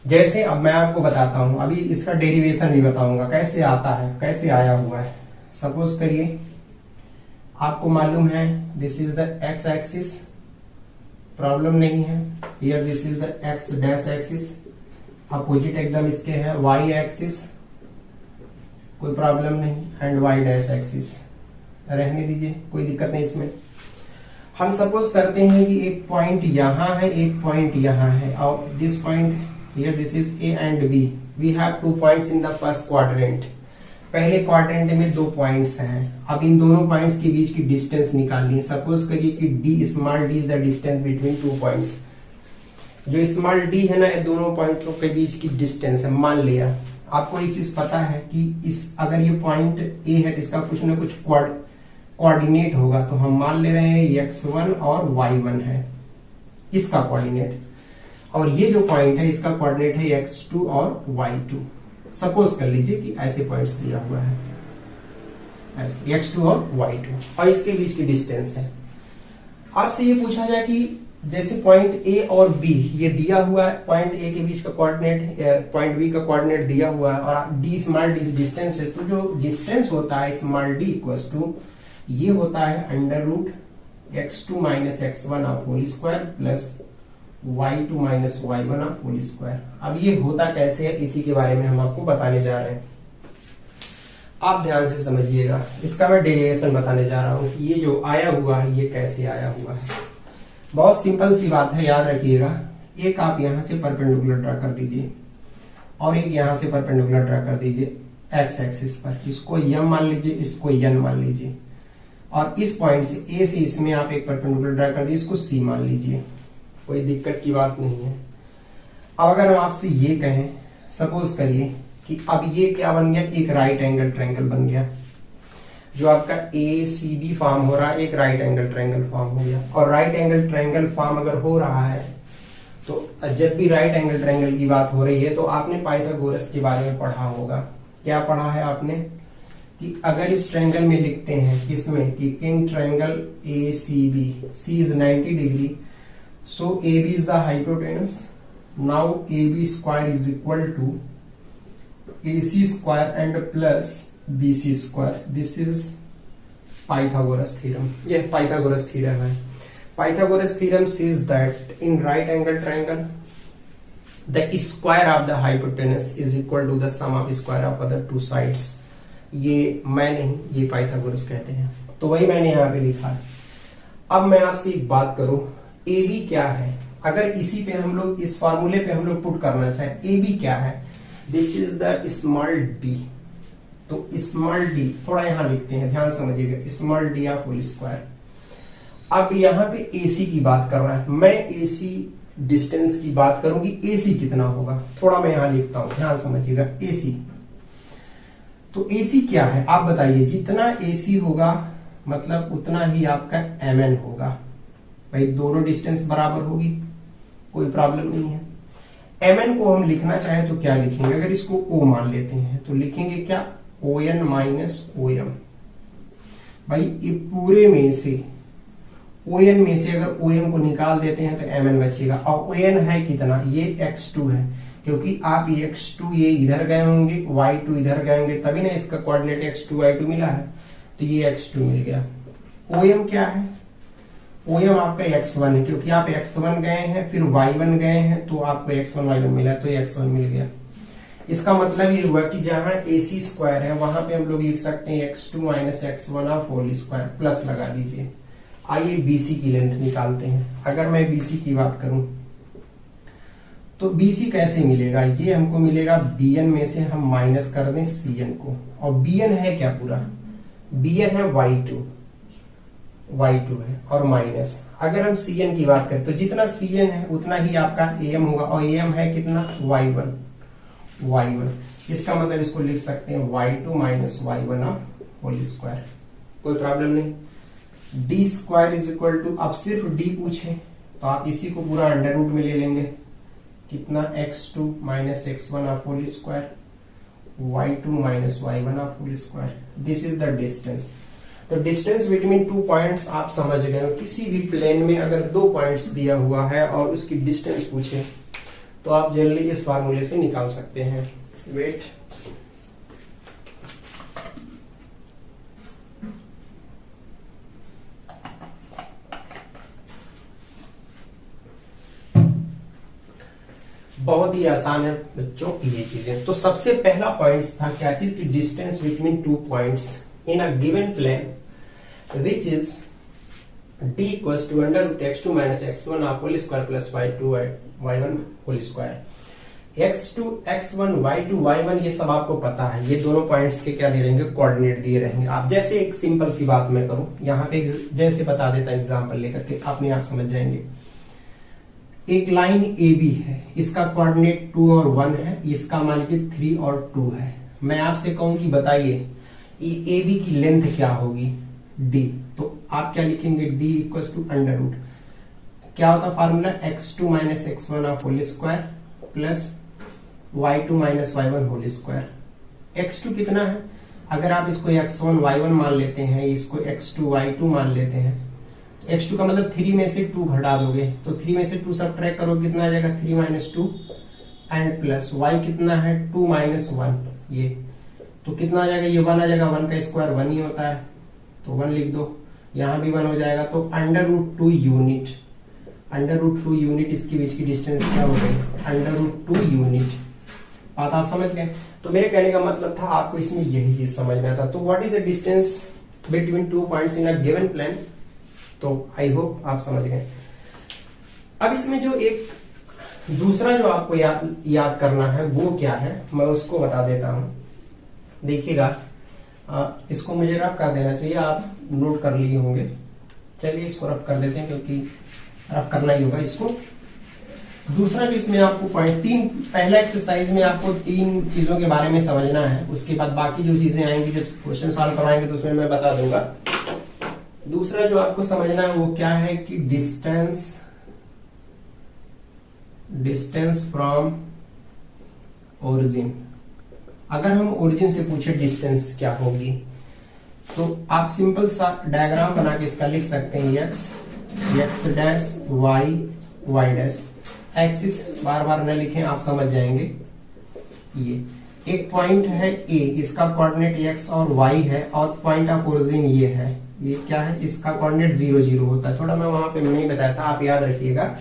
जैसे अब मैं आपको बताता हूं, अभी इसका डेरिवेशन भी बताऊंगा कैसे आता है, कैसे आया हुआ है। सपोज करिए आपको मालूम है this is the x axis, problem नहीं है। Here this is the x dash axis, opposite एकदम इसके है वाई एक्सिस, कोई प्रॉब्लम नहीं, एंड वाई डैश एक्सिस रहने दीजिए, कोई दिक्कत नहीं इसमें। हम सपोज करते हैं कि एक पॉइंट यहां है, एक पॉइंट यहां है, और this point here this is A and B. We have 2 points in the first quadrant. पहले क्वाड्रेंट में 2 पॉइंट्स हैं। अब इन दोनों पॉइंट्स के बीच की डिस्टेंस निकालनी है। सपोज करिए कि D small D is the distance between 2 points. जो स्मॉल डी है ना, ये दोनों पॉइंटों के बीच की डिस्टेंस है। मान लिया आपको एक चीज पता है कि इस अगर ये पॉइंट ए है तो इसका कुछ ना कुछ कोऑर्डिनेट होगा, तो हम मान ले रहे हैं x1 और y1 है इसका कोऑर्डिनेट, और ये जो पॉइंट है इसका कोऑर्डिनेट है x2 और y2। सपोज कर लीजिए कि ऐसे पॉइंट्स दिया हुआ है, ऐसे x2 और y2, और इसके बीच की डिस्टेंस है। आपसे ये पूछा जाए कि जैसे पॉइंट ए और बी ये दिया हुआ है, पॉइंट ए के बीच का कोऑर्डिनेट पॉइंट बी का कोऑर्डिनेट दिया हुआ है, और डी स्मॉल डी डिस्टेंस है, तो जो डिस्टेंस होता है स्मॉल डी इक्वल्स टू ये होता है under root x2 minus x1 of whole square plus y2 minus y1 of whole square. अब ये होता कैसे है इसी के बारे में हम आपको बताने जा रहे हैं, आप ध्यान से समझिएगा। इसका मैं डेरिवेशन बताने जा रहा हूं कि ये जो आया हुआ है ये कैसे आया हुआ है। बहुत सिंपल सी बात है, याद रखिएगा। एक आप यहां से परपेंडिकुलर ड्रा कर दीजिए और एक यहां से परपेंडिकुलर ड्रा कर दीजिए एक्स एक्सिस पर। इसको यम मान लीजिए, इसको यन मान लीजिए, और इस पॉइंट से ए से इसमें आप एक परपेंडिकुलर ड्रा कर दीजिए, इसको सी मान लीजिए, कोई दिक्कत की बात नहीं है। अब अगर हम आपसे ये कहें, सपोज करिए कि अब ये क्या बन गया, एक राइट एंगल ट्रायंगल बन गया। जो आपका ए सी बी फॉर्म हो रहा है एक राइट एंगल ट्रायंगल फॉर्म हो गया। और राइट एंगल ट्रायंगल फॉर्म अगर हो रहा है तो जब भी राइट एंगल ट्रायंगल की बात हो रही है तो आपने पाइथागोरस के बारे में पढ़ा होगा। क्या पढ़ा है आपने कि अगर इस ट्रायंगल में लिखते हैं किसमें कि in triangle A C B, C is 90 degree, so A B is the hypotenuse. Now A B square is equal to A C square and plus BC square. This is Pythagoras theorem. ये Pythagoras theorem है। Pythagoras theorem says that in right angle triangle, the square of the hypotenuse is equal to the sum of square of other two sides. ये मैं नहीं, ये Pythagoras कहते हैं, तो वही मैंने यहाँ पे लिखा है। अब मैं आपसे एक बात करूं, AB क्या है? अगर इसी पे हम लोग इस फॉर्मूले पे हम लोग पुट करना चाहें, AB क्या है? This is the small d। तो स्मॉल डी थोड़ा यहां लिखते हैं, ध्यान समझिएगा, small d of whole square. अब यहां पे एसी की बात कर रहा है, मैं एसी डिस्टेंस की बात करूंगी, एसी कितना होगा थोड़ा मैं यहां लिखता हूं, ध्यान समझिएगा। एसी, तो एसी क्या है आप बताइए। जितना एसी होगा मतलब उतना ही आपका एमएन होगा। भाई दोनों डिस्टेंस बराबर होगी, कोई प्रॉब्लम नहीं है। एमएन को हम लिखना चाहे तो क्या लिखेंगे, अगर इसको ओ मान लेते हैं तो लिखेंगे क्या, O N minus O M. भाई ये पूरे में से ओ एन में से अगर ओ एम को निकाल देते हैं तो एम एन बचेगा, और ओ एन है कितना, ये x2 है, क्योंकि आप ये x2 ये इधर गए होंगे, y2 इधर गए होंगे, तभी ना इसका कोऑर्डिनेट x2 y2 मिला है, तो ये x2 मिल गया। ओ एम क्या है, ओ एम आपका x1 है, क्योंकि आप x1 गए हैं फिर y1 गए हैं तो आपको x1 y1 मिला, तो ये x1 मिल गया। इसका मतलब ये हुआ कि जहां AC स्क्वायर है वहां पे हम लोग लिख सकते हैं x2 minus x1 of whole square, plus लगा दीजिए। आइए BC की लेंथ निकालते हैं। अगर मैं BC की बात करूं तो BC कैसे मिलेगा, ये हमको मिलेगा BN में से हम माइनस कर दें CN को, और BN है क्या पूरा, BN है y2 है और माइनस, अगर हम CN की बात करें तो जितना CN है उतना ही आपका AM होगा, और AM है कितना y1। इसका मतलब इसको लिख सकते हैं y2 minus y1 of whole square, कोई प्रॉब्लम नहीं। D square is equal to, अब सिर्फ डी पूछे तो आप इसी को पूरा अंडर रूट में ले लेंगे, कितना x2 माइनस x1 आप whole square, y2 minus y1 आप whole square. This is the distance. तो डिस्टेंस बिटवीन टू पॉइंट्स आप समझ गए हो। किसी भी प्लेन में अगर दो पॉइंट्स दिया हुआ है और उसकी डिस्टेंस पूछे तो आप जल्दी इस फार्मूले से निकाल सकते हैं। वेट, बहुत ही आसान है बच्चों ये चीजें। तो सबसे पहला पॉइंट्स था क्या चीज की, distance between two points in a given plane which is d equals to under root x2 minus x1 whole square plus y2 y1 whole square। x2 x1 y2 y1 ये सब आपको पता है, ये दोनों पॉइंट्स के क्या दे रहेंगे, कोऑर्डिनेट दिए रहेंगे। आप जैसे एक सिंपल सी बात मैं करूं, यहाँ पे जैसे बता देता एग्जांपल लेकर के अपने आप समझ जाएंगे। एक लाइन AB है, इसका कोऑर्डिनेट 2 और 1 है, इसका मान लीजिए 3 और 2 है। मैं आपसे कहूं कि बताइए AB की लेंथ क्या होगी, d। तो आप क्या लिखेंगे, d equals to under root, क्या होता फार्मूला, x2 माइनस x1 आप whole square plus y2 minus y1 whole square. x2 कितना है, अगर आप इसको x1 y1 मान लेते हैं, इसको x2 y2 मान लेते हैं, तो x2 का मतलब 3 में से 2 घटा दोगे, तो 3 में से 2 सब्ट्रैक्ट करो, कितना आ जाएगा 3 माइनस 2 एंड प्लस y कितना है 2 माइनस 1, ये तो कितना आ जाएगा, ये 1 आ जाएगा, 1 का स्क्वायर 1 ही होता है, तो 1 लिख दो, यहां भी 1 हो जाएगा। तो under root 2 unit, under root 2 unit इसके बीच की डिस्टेंस क्या हो गई, अंडर रूट 2 यूनिट। बात आप समझ गए। तो मेरे कहने का मतलब था आपको इसमें यही चीज समझना था। तो what is the distance between two points in a given plane, तो आई होप आप समझ गए। अब इसमें जो एक दूसरा जो आपको याद करना है वो क्या है, मैं उसको बता देता हूं। देखिएगा, इसको मुझे रब कर देना चाहिए, आप नोट कर लिए होंगे। चलिए इसको रब कर देते हैं, क्योंकि रब करना ही होगा इसको। दूसरा जो इसमें आपको पॉइंट, पहला एक्सरसाइज में आपको 3 चीजों के बारे में समझना है, उसके बाद बाकी जो चीजें आएंगी जब क्वेश्चन सॉल्व करवाएंगे तो उसमें मैं बता दूंगा। दूसरा जो आपको समझना है वो क्या है कि डिस्टेंस फ्रॉम ओरिजिन। अगर हम ओरिजिन से पूछे डिस्टेंस क्या होगी, तो आप सिंपल सा डायग्राम बना के इसका लिख सकते हैं, x dash y dash. Axis बार बार न लिखें, आप समझ जाएंगे। ये एक पॉइंट है A, इसका कोऑर्डिनेट x और y है, और पॉइंट ऑफ ओरिजिन ये है, ये क्या है, इसका कोऑर्डिनेट 0 0 होता है। थोड़ा मैं वहां पे नहीं बताया था, आप याद रखिएगा।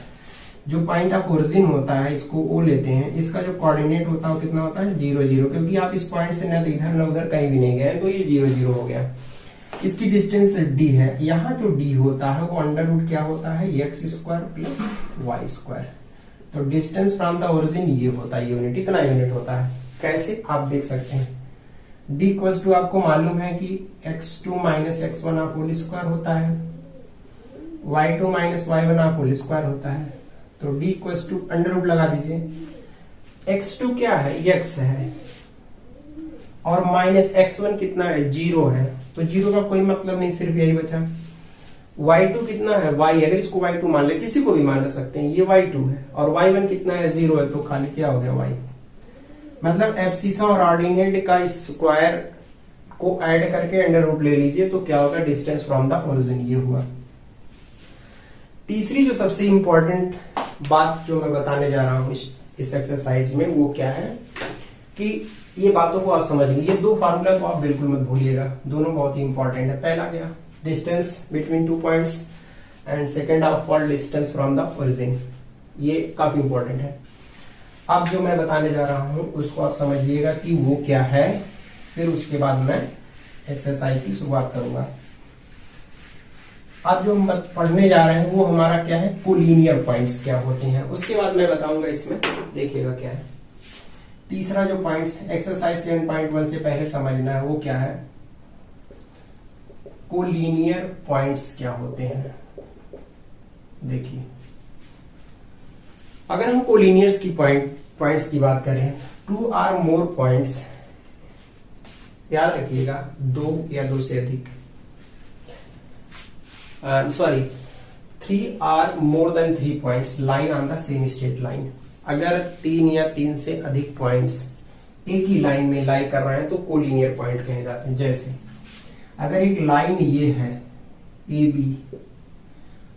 जो पॉइंट ऑफ ओरिजिन होता है इसको O लेते हैं, इसका जो कोऑर्डिनेट होता है वो कितना होता है 0 0, क्योंकि आप इस पॉइंट से ना तो इधर ना उधर कहीं भी नहीं गए, तो ये 0 0 हो गया। इसकी डिस्टेंस d है, यहाँ जो d होता है वो अंडर रूट क्या होता है, x square plus y square. तो डिस्टेंस फ्रॉम द ओरिजिन ये होता है यूनिट, इतना यूनिट होता है। कैसे आप देख सकते हैं, d इक्वल्स टू आपको मालूम है कि x2 माइनस x1 आप होल स्क्वायर होता है, y2 माइनस y1 आप होल स्क्वायर होता है। तो d equals to under root लगा दीजिए, x2 क्या है, x है, और माइनस x1 कितना है 0 है, तो 0 का कोई मतलब नहीं, सिर्फ यही बचा। y2 कितना है, y, अगर इसको y2 मान ले, किसी को भी मान सकते हैं, ये y2 है, और y1 कितना है 0 है, तो खाली क्या हो गया y। मतलब एब्सिसा और ऑर्डिनेट का स्क्वायर को ऐड करके अंडर रूट ले लीजिए, तो क्या होगा, डिस्टेंस फ्रॉम द ओरिजिन ये हुआ। तीसरी जो सबसे इंपॉर्टेंट बात जो मैं बताने जा रहा हूं इस एक्सरसाइज में, वो क्या है कि ये बातों को आप समझ लीजिए। ये 2 फार्मूला तो आप बिल्कुल मत भूलिएगा, दोनों बहुत ही इंपॉर्टेंट है। पहला क्या, distance between 2 points, and second of all distance from the origin, ये काफी इंपॉर्टेंट है। अब जो मैं बताने जा रहा हूं उसको आप समझिएगा कि वो क्या है, फिर उसके बाद मैं एक्सरसाइज की शुरुआत करूंगा। अब जो हम पढ़ने जा रहे हैं वो हमारा क्या है, कोलिनियर पॉइंट्स क्या होते हैं, उसके बाद मैं बताऊंगा इसमें, देखिएगा क्या है। तीसरा जो पॉइंट्स एक्सरसाइज 7.1 से पहले समझना है वो क्या है, कोलिनियर पॉइंट्स क्या होते हैं। देखिए, अगर हम कोलिनियर्स की पॉइंट्स की बात करें, 2 or more पॉइंट्स, याद रखिएगा 2 या 2 से अधिक, 3 3 or more than 3 points line on the same straight line. अगर 3 या 3 से अधिक पॉइंट्स एक ही लाइन में लाई कर रहे हैं तो कोलिनियर पॉइंट कहे जाते हैं। जैसे अगर एक लाइन ये है ए बी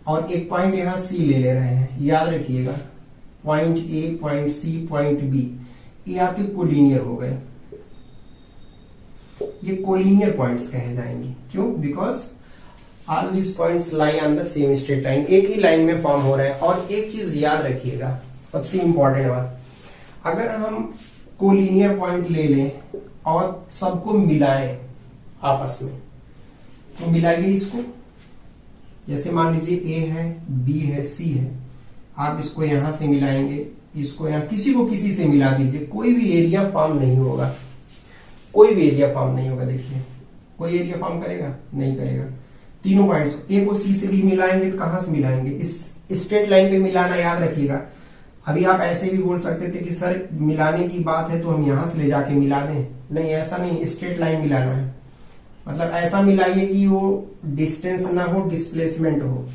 और एक पॉइंट यहां सी ले रहे हैं, याद रखिएगा point A, point C, point B, ये आपके कोलिनियर हो गए। ये कोलिनियर पॉइंट्स कहे जाएंगे। क्यों? Because all this points lie on the same straight line, एक ही लाइन में फॉर्म हो रहे हैं। और एक चीज याद रखिएगा, सबसे इंपॉर्टेंट बात, अगर हम कोलिनियर पॉइंट ले लें और सबको मिलाएं आपस में, तो मिलाइए इसको। जैसे मान लीजिए ए है, बी है, सी है, आप इसको यहां से मिलाएंगे, इसको यहां, किसी को किसी से मिला दीजिए, कोई भी एरिया फॉर्म नहीं होगा, कोई भी एरिया फॉर्म नहीं होगा। देखिए कोई एरिया फॉर्म करेगा? नहीं करेगा। तीनों पॉइंट्स को ए को सी से भी मिलाएंगे तो कहां से मिलाएंगे? इस स्ट्रेट लाइन पे मिलाना, याद रखिएगा। अभी आप ऐसे भी बोल सकते थे कि सर मिलाने की बात है तो हम यहां से ले जाके मिला दें। नहीं, ऐसा नहीं, स्ट्रेट लाइन मिलाना है। मतलब ऐसा मिलाइए कि वो डिस्टेंस ना हो, डिस्प्लेसमेंट हो।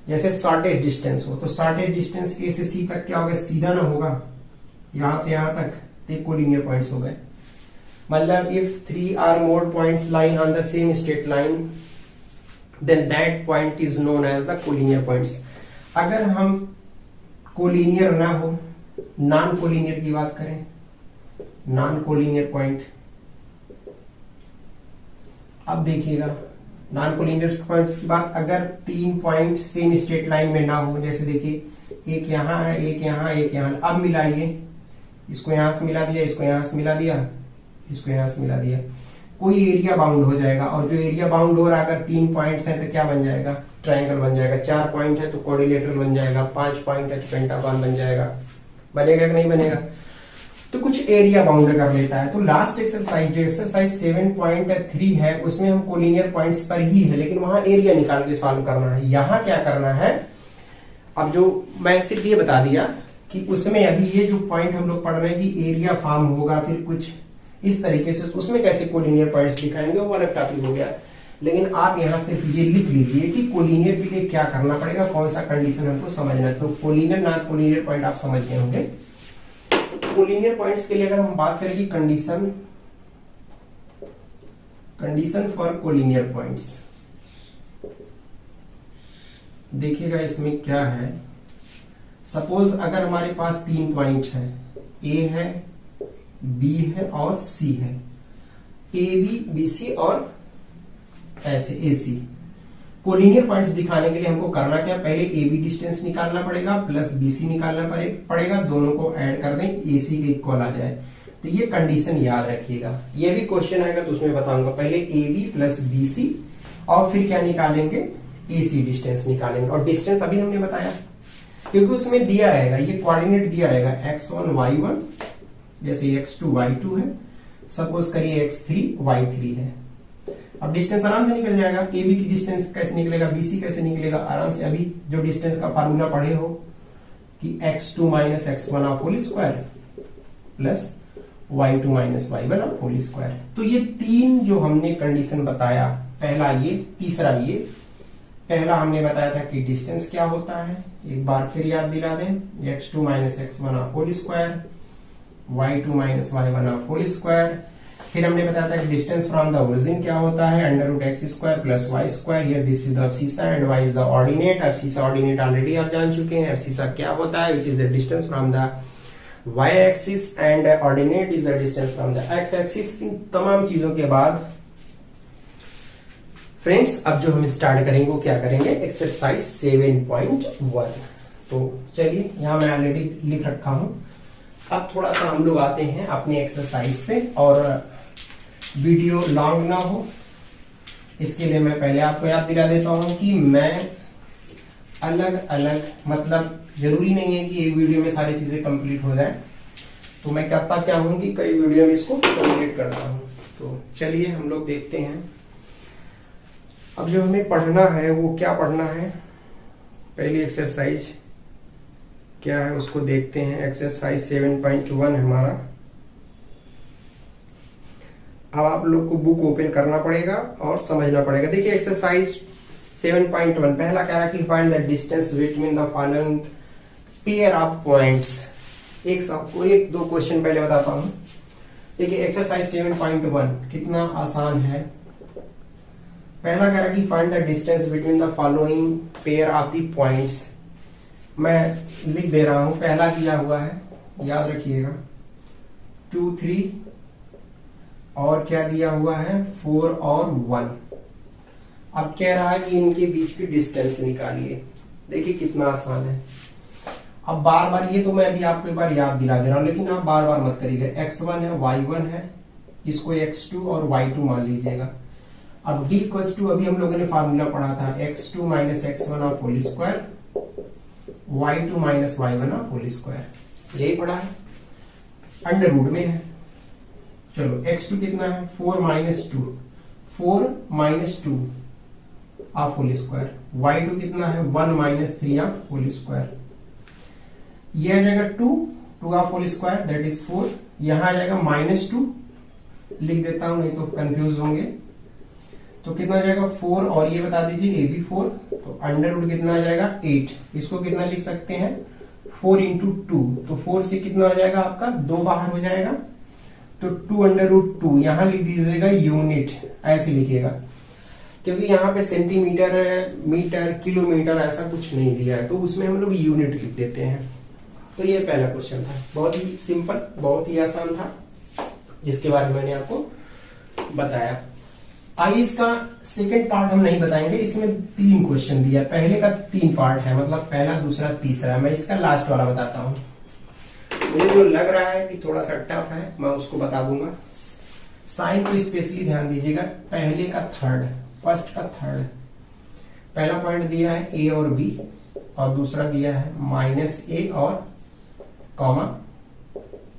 जैसे शॉर्टेज डिस्टेंस हो, तो शॉर्टेज डिस्टेंस ए से सी तक क्या होगा? सीधा ना होगा, यहां से यहां तक, तो कोलिनियर पॉइंट्स हो गए। मतलब if 3 or more points lie on the same straight line then that point is known as the collinear points. अगर हम कोलिनियर ना हो, नॉन कोलिनियर की बात करें, नॉन कोलिनियर पॉइंट, अब देखिएगा नॉन कोलिनियर पॉइंट्स की बात, अगर 3 पॉइंट सेम स्ट्रेट लाइन में ना हो, जैसे देखिए एक यहां है, एक यहां, एक यहां, अब मिलाइए, इसको यहां से मिला दिया, इसको यहां से मिला दिया, इसको यहां से मिला दिया, कोई एरिया बाउंड हो जाएगा। और जो एरिया बाउंड हो रहा है, अगर 3 पॉइंट्स हैं तो क्या बन जाएगा? ट्रायंगल बन जाएगा। 4 पॉइंट है तो क्वाड्रिलेटरल बन जाएगा। 5 पॉइंट है तो पेंटागन बन जाएगा। बनेगा कि नहीं बनेगा? तो कुछ एरिया बाउंड कर लेता है। तो लास्ट एक्सरसाइज जो एक्सरसाइज 7.3 है, उसमें हम कोलिनियर पॉइंट्स पर ही है, लेकिन वहां एरिया निकाल के सॉल्व करना है। यहां क्या करना है? अब जो मैं सिर्फ ये बता दिया कि उसमें अभी ये जो पॉइंट हम लोग पढ़ रहे हैं कि एरिया फॉर्म होगा, फिर कुछ इस तरीके से, उसमें कैसे कोलिनियर पॉइंट्स दिखाएंगे वो अलग टॉपिक हो गया। लेकिन आप यहां से ये लिख लीजिए कि कोलिनियर के लिए क्या करना पड़ेगा, कौन सा कंडीशन हमको समझना है। तो कोलिनियर नॉन कोलिनियर पॉइंट आप समझ गए होंगे। कोलिनियर पॉइंट्स के लिए अगर हम बात करें कि कंडीशन फॉर कोलिनियर पॉइंट्स, देखिएगा इसमें क्या है। सपोज अगर हमारे पास 3 पॉइंट है, ए है, बी है और सी है, ए बी बी सी और ऐसे ए सी। कोलिनियर पॉइंट्स दिखाने के लिए हमको करना क्या? पहले ए बी डिस्टेंस निकालना पड़ेगा प्लस बी सी निकालना पड़ेगा, दोनों को ऐड कर दें, ए सी के इक्वल आ जाए। तो ये कंडीशन याद रखिएगा। ये भी क्वेश्चन आएगा तो उसमें बताऊंगा। पहले A B plus B C और फिर क्या निकालेंगे? ए सी डिस्टेंस निकालेंगे। और डिस्टेंस अभी हमने बताया क्योंकि उसमें दिया रहेगा, ये कोऑर्डिनेट दिया रहेगा x1 y1, जैसे x2 y2 है, सपोज करिए x3 y3 है। अब डिस्टेंस आराम से निकल जाएगा। ए बी की डिस्टेंस कैसे निकलेगा, बी सी कैसे निकलेगा? आराम से अभी जो डिस्टेंस का फार्मूला पढ़े हो कि x2 minus x1 of whole square plus y2 minus y1 of whole square. तो ये 3 जो हमने कंडीशन बताया, पहला ये, तीसरा ये। पहला हमने बताया था कि डिस्टेंस क्या होता है, एक बार फिर याद दिला दें, x2 minus x1 of whole square, y2 minus y1 of whole square. फिर हमने बताया था कि डिस्टेंस फ्रॉम द ओरिजिन क्या होता है, under root X square plus Y square. Here this is the abscissa and Y is the ordinate. Abscissa ordinate already आप जान चुके हैं। एब्सिसा क्या होता है, which is the distance from the Y axis and ordinate is the distance from the x axis. इन तमाम चीजों के बाद फ्रेंड्स अब जो हम स्टार्ट करेंगे वो क्या करेंगे, एक्सरसाइज 7.1। तो चलिए यहां मैं ऑलरेडी लिख रखा हूं। अब थोड़ा सा हम लोग आते हैं अपने एक्सरसाइज पे, और वीडियो लॉन्ग ना हो इसके लिए मैं पहले आपको याद दिला देता हूं कि मैं अलग अलग, मतलब जरूरी नहीं है कि एक वीडियो में सारी चीजें कंप्लीट हो जाए, तो मैं करता क्या हूं कि कई वीडियो में इसको कंप्लीट करता हूं। तो चलिए हम लोग देखते हैं अब जो हमें पढ़ना है वो क्या पढ़ना है। पहली एक्सरसाइज क्या है उसको देखते हैं। एक्सरसाइज 7.1 हमारा। अब आप लोग को बुक ओपन करना पड़ेगा और समझना पड़ेगा। देखिए एक्सरसाइज 7.1 पहला कह रहा है कि find the distance between the following pair of points. आपको एक दो क्वेश्चन पहले बताता हूं। देखिए एक्सरसाइज 7.1 कितना आसान है। पहला कह रहा है कि find the distance between the following pair of the points. मैं लिख दे रहा हूं, पहला दिया हुआ है, याद रखिएगा 2 3 और क्या दिया हुआ है 4 और 1। अब कह रहा है कि इनके बीच की डिस्टेंस निकालिए। देखिए कितना आसान है। अब बार बार ये तो मैं अभी आपको एक बार याद दिला दे रहा हूं, लेकिन आप बार बार मत करिएगा। x1 है, y1 है, इसको x2 और y2 मान लीजिएगा। अब d इक्वल्स टू अभी हम लोगों ने फार्मूला पढ़ा था x2 minus x1 of whole square, y2 minus y1 of whole square, यही पढ़ा है, अंडर रूट में है। चलो x2 कितना है 4 minus 2, 4 minus 2 of whole square, y2 कितना है 1 माइनस 3 ऑफ होल स्क्वायर। ये आ जाएगा 2 of whole square that is 4, यहां आ जाएगा -2, लिख देता हूं नहीं तो कंफ्यूज होंगे। तो कितना आ जाएगा 4 और ये बता दीजिए ये भी 4, तो अंडर रूट कितना आ जाएगा 8। इसको कितना लिख सकते हैं 4 इंटू 2, तो 4 से कितना आ जाएगा आपका 2 बाहर हो जाएगा, तो 2 अंडर रूट 2 यहां लिख दीजिएगा यूनिट, ऐसे लिखिएगा, क्योंकि यहाँ पे सेंटीमीटर मीटर किलोमीटर ऐसा कुछ नहीं दिया है, तो उसमें हम लोग यूनिट लिख देते हैं। तो ये पहला क्वेश्चन था, बहुत ही सिंपल, बहुत ही आसान था, जिसके बारे में मैंने आपको बताया। आइए इसका सेकंड पार्ट हम नहीं बताएंगे, इसमें 3 क्वेश्चन दिया है, पहले का 3 पार्ट है, मतलब पहला दूसरा तीसरा। मैं इसका लास्ट वाला बताता हूं। मुझे जो लग रहा है कि थोड़ा सा टफ है मैं उसको बता दूंगा। साइन को स्पेशली ध्यान दीजिएगा, पहले का थर्ड, फर्स्ट का थर्ड। पहला पॉइंट दिया है ए और बी, और दूसरा दिया है -a और कॉमा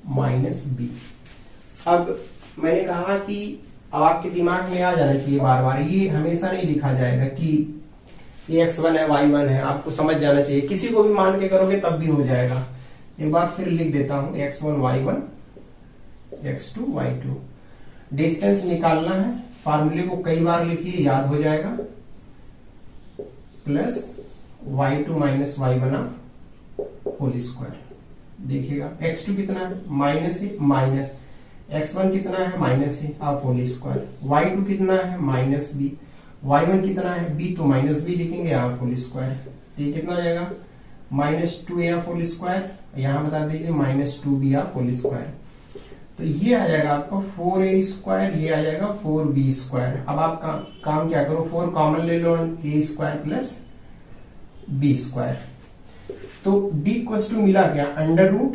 -b। अब मैंने कहा कि अब आपके दिमाग में आ जाना चाहिए बार बार, ये हमेशा नहीं लिखा जाएगा कि ये x1 है y1 है, आपको समझ जाना चाहिए। किसी को भी मान के करोगे तब भी हो जाएगा। एक बार फिर लिख देता हूं x1 y1 x2 y2। Distance निकालना है, फार्मूले को कई बार लिखिए याद हो जाएगा, plus y2 minus y1 whole square. देखिएगा x2 कितना है -a माइनस x1 कितना है -a of whole square, y2 कितना है -b, y1 कितना है b, तो -b लिखेंगे ऑफ होल स्क्वायर। तो ये कितना आ जाएगा -2a ऑफ होल स्क्वायर, यहां बता दीजिए -2b ऑफ होल स्क्वायर। तो ये आ जाएगा आपका 4a स्क्वायर, ये आ जाएगा 4b स्क्वायर। अब आप काम क्या करो, 4 कॉमन ले लो, a square plus b square. तो d इक्वल्स टू मिला क्या अंडर रूट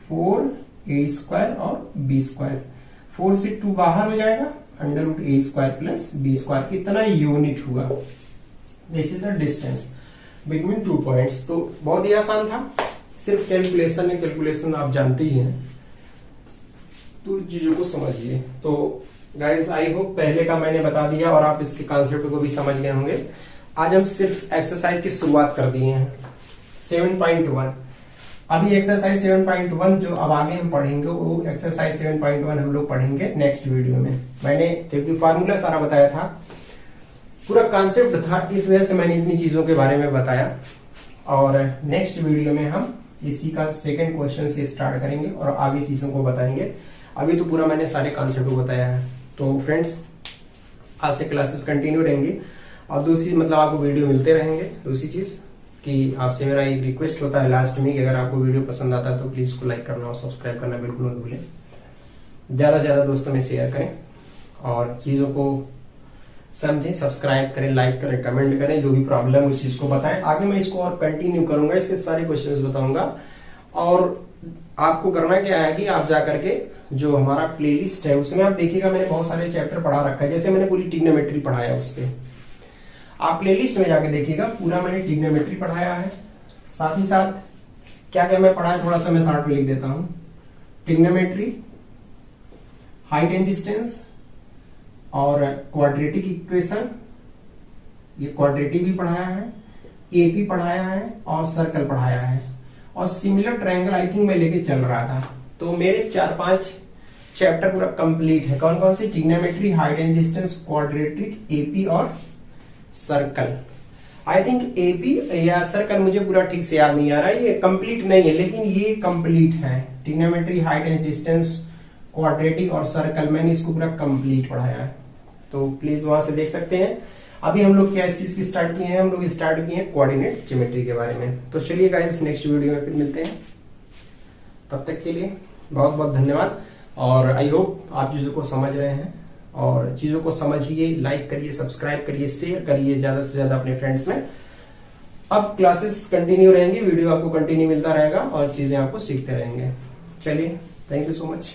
4a स्क्वायर और b स्क्वायर, 4 से 2 बाहर हो जाएगा, under root a square plus b square, इतना यूनिट हुआ। This is the distance between 2 points. तो बहुत ही आसान था, सिर्फ कैलकुलेशन है, कैलकुलेशन आप जानते ही हैं, तो चीजों को समझिए। तो गाइस आई होप पहले का मैंने बता दिया और आप इसके कॉन्सेप्ट को भी समझ गए होंगे। आज हम सिर्फ एक्सरसाइज की शुरुआत कर दिए हैं 7.1। अभी एक्सरसाइज 7.1 जो अब आगे हम पढ़ेंगे वो एक्सरसाइज 7.1 हम लोग पढ़ेंगे नेक्स्ट वीडियो में। मैंने क्योंकि फार्मूला सारा बताया था, पूरा कॉन्सेप्ट था, इस वजह से मैंने इतनी चीजों के बारे में बताया। और नेक्स्ट वीडियो में हम इसी का सेकंड क्वेश्चन से स्टार्ट करेंगे और आगे चीजों को बताएंगे। अभी तो पूरा मैंने सारे कॉन्सेप्ट को बताया है। तो फ्रेंड्स आज से क्लासेस कंटिन्यू रहेंगी और दूसरी मतलब आपको वीडियो मिलते रहेंगे। दूसरी चीज कि आपसे मेरा एक रिक्वेस्ट होता है लास्ट में कि अगर आपको वीडियो पसंद आता है तो प्लीज उसको लाइक करना और सब्सक्राइब करना बिल्कुल मत भूलें। ज्यादा से ज्यादा दोस्तों में शेयर करें और चीजों को समझें, सब्सक्राइब करें, लाइक करें, कमेंट करें, जो भी प्रॉब्लम उस चीज को बताएं। आगे मैं इसको और कंटिन्यू करूंगा, इसके सारे क्वेश्चंस बताऊंगा। और आपको करना क्या है कि आप जा करके जो हमारा प्लेलिस्ट है उसमें आप देखिएगा, मैंने बहुत सारे चैप्टर पढ़ा रखा है, जैसे मैंने पूरी ट्रिग्नोमेट्री पढ़ाया उस पर आप प्लेलिस्ट में जाके देखिएगा, पूरा मैंने ट्रिग्नोमेट्री पढ़ाया है। साथ ही साथ क्या क्या मैं पढ़ाया थोड़ा सा मैं शार्ट में लिख देता हूं। ट्रिग्नोमेट्री, हाइट एंड डिस्टेंस और क्वाड्रेटिक इक्वेशन, ये क्वाड्रेटिक भी पढ़ाया है, एपी पढ़ाया है और सर्कल पढ़ाया है। और सिमिलर ट्रायंगल आई थिंक मैं लेके चल रहा था। तो मेरे 4-5 चैप्टर पूरा कंप्लीट है। कौन कौन से? Trigonometry, height and distance, quadratic, AP और सर्कल। आई थिंक एबी या सर्कल, मुझे पूरा ठीक से याद नहीं आ रहा है, ये कंप्लीट नहीं है लेकिन ये कंप्लीट है। Trigonometry, height and distance, quadratic और सर्कल, मैंने इसको पूरा कंप्लीट पढ़ाया है, तो प्लीज वहां से देख सकते हैं। अभी हम लोग क्या इस चीज की स्टार्ट किए हैं, हम लोग स्टार्ट किए हैं कोऑर्डिनेट ज्योमेट्री के बारे में। तो चलिए गाइस नेक्स्ट वीडियो में फिर मिलते हैं, तब तक के लिए बहुत बहुत धन्यवाद। और आई होप आप चीजों को समझ रहे हैं, और चीजों को समझिए, लाइक करिए, सब्सक्राइब करिए, शेयर करिए ज्यादा से ज्यादा अपने फ्रेंड्स में। अब क्लासेस कंटिन्यू रहेंगी, वीडियो आपको कंटिन्यू मिलता रहेगा और चीजें आपको सीखते रहेंगे। चलिए, थैंक यू सो मच।